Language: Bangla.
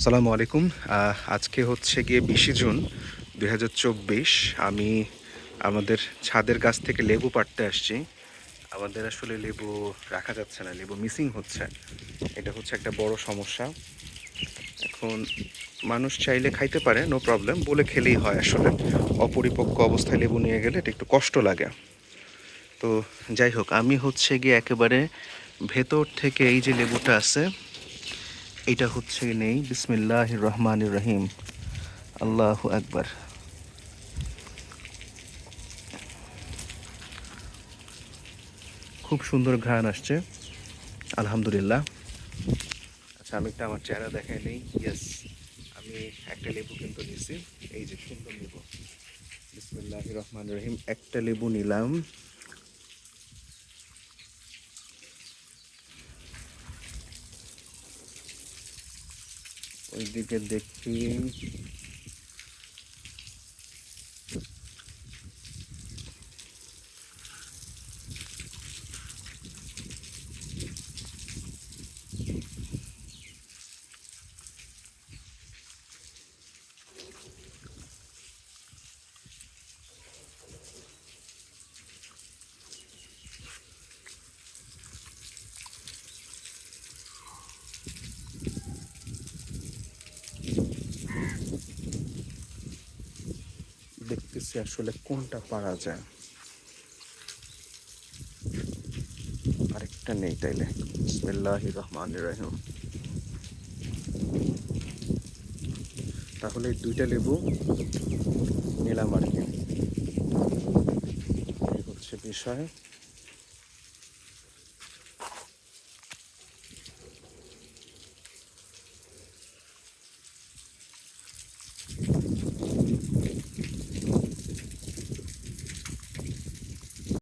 আসসালামু আলাইকুম। আজকে হচ্ছে গিয়ে ২০ জুন ২০২৪। আমি আমাদের ছাদের গাছ থেকে লেবু পাড়তে আসছি। আমাদের আসলে লেবু রাখা যাচ্ছে না, লেবু মিসিং হচ্ছে। এটা হচ্ছে একটা বড় সমস্যা। এখন মানুষ চাইলে খাইতে পারে, নো প্রবলেম, বলে খেলেই হয় আসলে। অপরিপক্ক অবস্থায় লেবু নিয়ে গেলে এটা একটু কষ্ট লাগে। তো যাই হোক, আমি হচ্ছে গিয়ে একেবারে ভেতর থেকে এই যে লেবুটা আছে, এটা হচ্ছে নেই। বিসমিল্লাহির রহমানির রহিম। আল্লাহু আকবার। খুব সুন্দর ঘ্রাণ আসছে, আলহামদুলিল্লাহ। আচ্ছা, আমি একটা আমার চেহারা দেখাই নেই। ইয়েস, আমি একটা লেবু কিন্তু নিছি। এই যে সুন্দর লেবু, বিসমিল্লাহির রহমানির রহিম। একটা লেবু নিলাম। ওইদিকে দেখি। দেখতেছি আসলে কোনটা পারা যায়। আরেকটা নেই তাইলে। বিসমিল্লাহির রহমানির রহিম। তাহলে এই দুইটা লেবু নিলাম আর কি। এই হচ্ছে বিষয়।